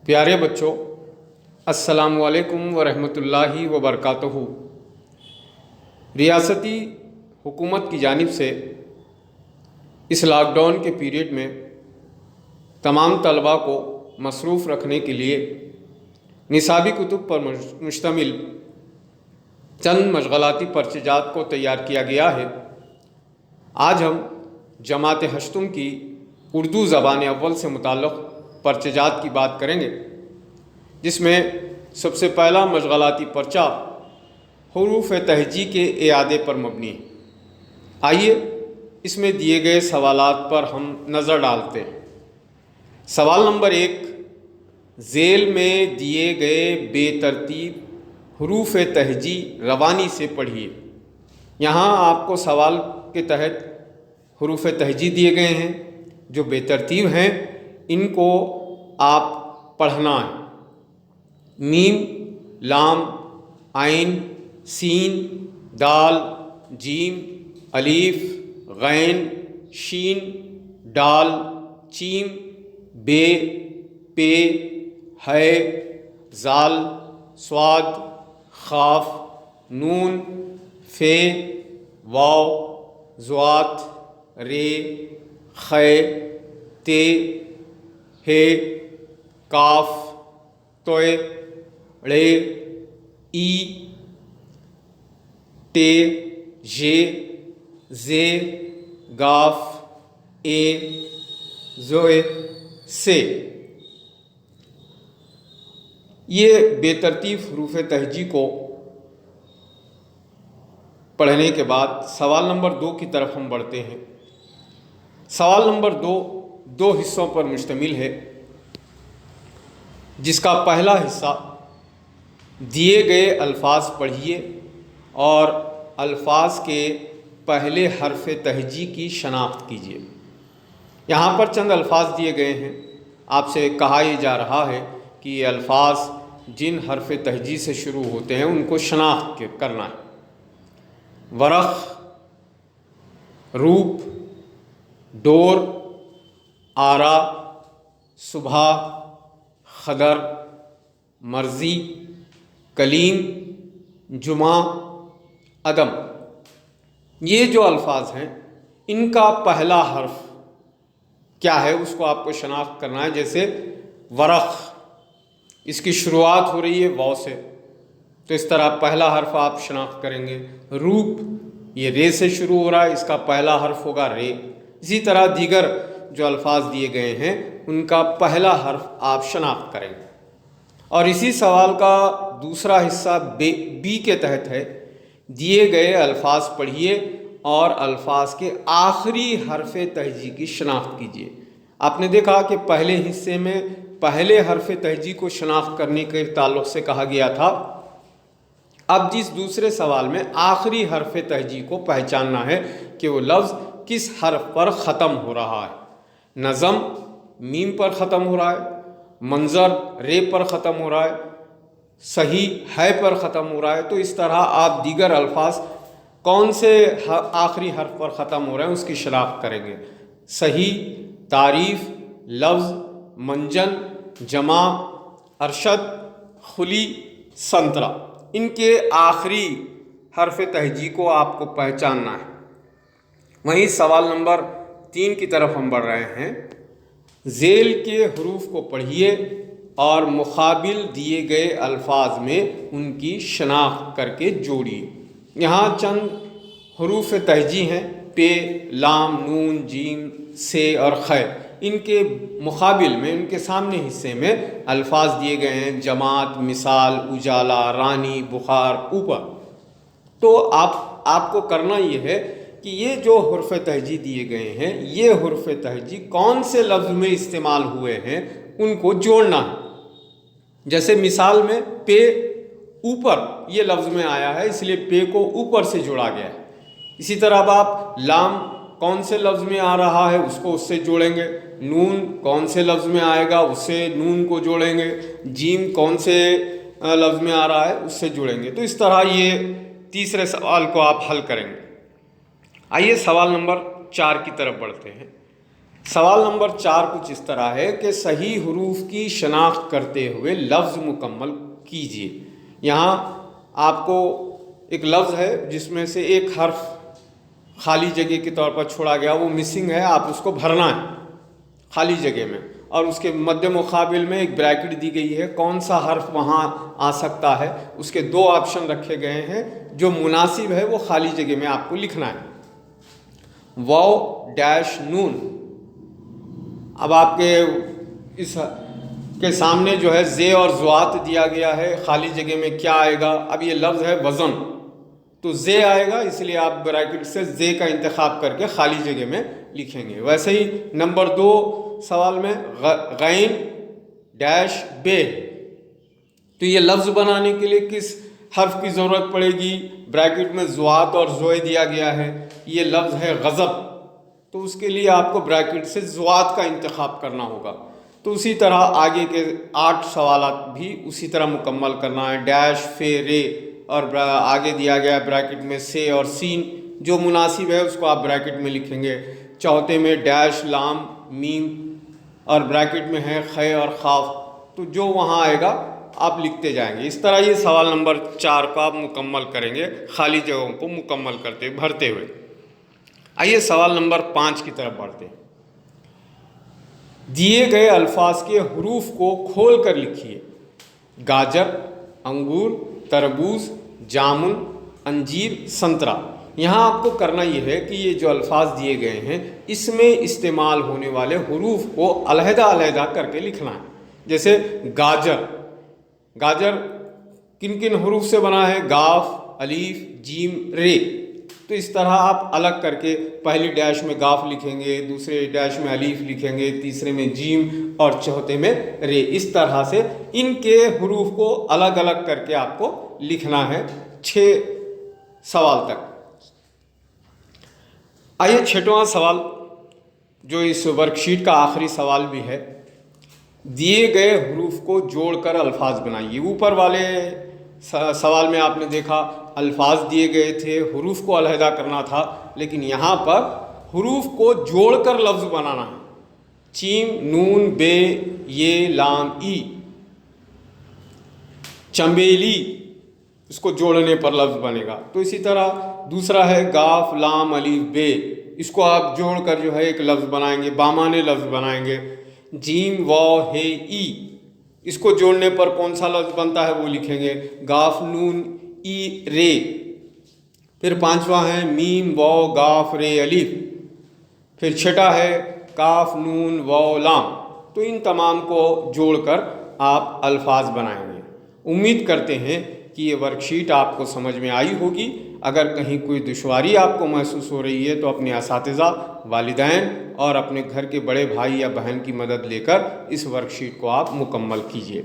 پیارے بچوں، السلام علیکم ورحمۃ اللہ وبرکاتہ۔ ریاستی حکومت کی جانب سے اس لاک ڈاؤن کے پیریڈ میں تمام طلباء کو مصروف رکھنے کے لیے نصابی کتب پر مشتمل چند مشغلاتی پرچہ جات کو تیار کیا گیا ہے۔ آج ہم جماعت ہشتم کی اردو زبان اول سے متعلق پرچہ جات کی بات کریں گے، جس میں سب سے پہلا مشغلاتی پرچہ حروف تہجی کے اعادے پر مبنی ہے۔ آئیے اس میں دیے گئے سوالات پر ہم نظر ڈالتے ہیں۔ سوال نمبر 1، ذیل میں دیے گئے بے ترتیب حروف تہجی روانی سے پڑھیے۔ یہاں آپ کو سوال کے تحت حروف تہجی دیے گئے ہیں جو بے ترتیب ہیں، ان کو آپ پڑھنا ہے۔ میم، لام، عین، سین، دال، جیم، الف، غین، شین، ڈال، چیم، بے، پے، ہے، زال، صاد، خاف، نون، فے، واو، ضاد، رے، خے، تے، ہے، کاف، توئے، ڑے، ای، ٹے، ژے، زے، گاف، اے، زوئے، سے۔ یہ بے ترتیب حروف تہجی کو پڑھنے کے بعد سوال نمبر 2 کی طرف ہم بڑھتے ہیں۔ سوال نمبر 2 دو حصوں پر مشتمل ہے، جس کا پہلا حصہ دیے گئے الفاظ پڑھیے اور الفاظ کے پہلے حرف تہجی کی شناخت کیجیے۔ یہاں پر چند الفاظ دیے گئے ہیں، آپ سے کہا یہ جا رہا ہے کہ یہ الفاظ جن حرف تہجی سے شروع ہوتے ہیں ان کو شناخت کرنا ہے۔ ورق، روپ، ڈور، آرا، صبح، خدر، مرضی، کلیم، جمعہ، عدم۔ یہ جو الفاظ ہیں ان کا پہلا حرف کیا ہے اس کو آپ کو شناخت کرنا ہے۔ جیسے ورق، اس کی شروعات ہو رہی ہے واو سے، تو اس طرح پہلا حرف آپ شناخت کریں گے۔ روپ، یہ رے سے شروع ہو رہا ہے، اس کا پہلا حرف ہوگا رے۔ اسی طرح دیگر جو الفاظ دیے گئے ہیں ان کا پہلا حرف آپ شناخت کریں گے۔ اور اسی سوال کا دوسرا حصہ بی کے تحت ہے، دیے گئے الفاظ پڑھیے اور الفاظ کے آخری حرف تہجی کی شناخت کیجیے۔ آپ نے دیکھا کہ پہلے حصے میں پہلے حرف تہجی کو شناخت کرنے کے تعلق سے کہا گیا تھا۔ اب جس دوسرے سوال میں آخری حرف تہجی کو پہچاننا ہے کہ وہ لفظ کس حرف پر ختم ہو رہا ہے۔ نظم میم پر ختم ہو رہا ہے، منظر رے پر ختم ہو رہا ہے، صحیح ہے پر ختم ہو رہا ہے۔ تو اس طرح آپ دیگر الفاظ کون سے آخری حرف پر ختم ہو رہے ہیں اس کی شناخت کریں گے۔ صحیح، تعریف، لفظ، منجن، جمع، ارشد، خلی، سنترا، ان کے آخری حرف تہجی کو آپ کو پہچاننا ہے۔ وہیں سوال نمبر 3 کی طرف ہم بڑھ رہے ہیں۔ ذیل کے حروف کو پڑھیے اور مقابل دیے گئے الفاظ میں ان کی شناخت کر کے جوڑیے۔ یہاں چند حروف تہجی ہیں، پے، لام، نون، جیم، سے اور خے۔ ان کے مقابل میں ان کے سامنے حصے میں الفاظ دیے گئے ہیں، جماعت، مثال، اجالا، رانی، بخار، اوپر۔ تو آپ کو کرنا یہ ہے کہ یہ جو حرف تہجی دیے گئے ہیں یہ حرف تہجی کون سے لفظ میں استعمال ہوئے ہیں ان کو جوڑنا ہے۔ جیسے مثال میں پے اوپر یہ لفظ میں آیا ہے، اس لیے پے کو اوپر سے جوڑا گیا ہے۔ اسی طرح اب آپ لام کون سے لفظ میں آ رہا ہے اس کو اس سے جوڑیں گے، نون کون سے لفظ میں آئے گا اس سے نون کو جوڑیں گے، جیم کون سے لفظ میں آ رہا ہے اس سے جوڑیں گے۔ تو اس طرح یہ تیسرے سوال کو آپ حل کریں گے۔ آئیے سوال نمبر 4 کی طرف بڑھتے ہیں۔ سوال نمبر 4 کچھ اس طرح ہے کہ صحیح حروف کی شناخت کرتے ہوئے لفظ مکمل کیجیے۔ یہاں آپ کو ایک لفظ ہے جس میں سے ایک حرف خالی جگہ کے طور پر چھوڑا گیا، وہ مسنگ ہے، آپ اس کو بھرنا ہے خالی جگہ میں، اور اس کے مد مقابل میں ایک بریکٹ دی گئی ہے، کون سا حرف وہاں آ سکتا ہے، اس کے 2 آپشن رکھے گئے ہیں، جو مناسب ہے وہ خالی جگہ میں آپ کو لکھنا ہے۔ واو ڈیش نون، اب آپ کے اس کے سامنے جو ہے زے اور زوات دیا گیا ہے، خالی جگہ میں کیا آئے گا؟ اب یہ لفظ ہے وزن، تو زے آئے گا، اس لیے آپ بریکٹ سے زے کا انتخاب کر کے خالی جگہ میں لکھیں گے۔ ویسے ہی نمبر 2 سوال میں غین ڈیش بے، تو یہ لفظ بنانے کے لیے کس حرف کی ضرورت پڑے گی؟ بریکٹ میں زوات اور زوئے دیا گیا ہے، یہ لفظ ہے غضب، تو اس کے لیے آپ کو بریکٹ سے زوات کا انتخاب کرنا ہوگا۔ تو اسی طرح آگے کے 8 سوالات بھی اسی طرح مکمل کرنا ہے۔ ڈیش فے رے، اور آگے دیا گیا بریکٹ میں سے اور سین، جو مناسب ہے اس کو آپ بریکٹ میں لکھیں گے۔ چوتھے میں ڈیش لام میم، اور بریکٹ میں ہے خے اور خاف، تو جو وہاں آئے گا آپ لکھتے جائیں گے۔ اس طرح یہ سوال نمبر 4 کو آپ مکمل کریں گے خالی جگہوں کو مکمل کرتے بھرتے ہوئے۔ آئیے سوال نمبر 5 کی طرف بڑھتے ہیں۔ دیے گئے الفاظ کے حروف کو کھول کر لکھیے۔ گاجر، انگور، تربوز، جامن، انجیر، سنترا۔ یہاں آپ کو کرنا یہ ہے کہ یہ جو الفاظ دیے گئے ہیں اس میں استعمال ہونے والے حروف کو علیحدہ علیحدہ کر کے لکھنا ہے۔ جیسے گاجر، گاجر کن کن حروف سے بنا ہے؟ گاف، الف، جیم، رے، تو اس طرح آپ الگ کر کے پہلی ڈیش میں گاف لکھیں گے، دوسرے ڈیش میں الف لکھیں گے، تیسرے میں جیم اور چوتھے میں رے، اس طرح سے ان کے حروف کو الگ الگ کر کے آپ کو لکھنا ہے 6 سوال تک۔ آئیے 6واں سوال جو اس ورک شیٹ کا آخری سوال بھی ہے۔ دیے گئے حروف کو جوڑ کر الفاظ بنائیے۔ اوپر والے سوال میں آپ نے دیکھا الفاظ دیے گئے تھے، حروف کو علیحدہ کرنا تھا، لیکن یہاں پر حروف کو جوڑ کر لفظ بنانا ہے۔ چیم، نون، بے، یہ، لام، ای، چمبیلی، اس کو جوڑنے پر لفظ بنے گا۔ تو اسی طرح دوسرا ہے گاف، لام، الف، بے، اس کو آپ جوڑ کر جو ہے ایک لفظ بنائیں گے، بامانے لفظ بنائیں گے۔ جیم، واو، ہے، ای، اس کو جوڑنے پر کون سا لفظ بنتا ہے وہ لکھیں گے، گاف، نون، ای، رے۔ پھر 5واں ہے میم، واو، گاف، رے، الف۔ پھر 6واں ہے کاف، نون، واو، لام۔ تو ان تمام کو جوڑ کر آپ الفاظ بنائیں گے۔ امید کرتے ہیں کہ یہ ورک شیٹ آپ کو سمجھ میں آئی ہوگی۔ اگر کہیں کوئی دشواری آپ کو محسوس ہو رہی ہے تو اپنے اساتذہ، والدین اور اپنے گھر کے بڑے بھائی یا بہن کی مدد لے کر اس ورک شیٹ کو آپ مکمل کیجیے۔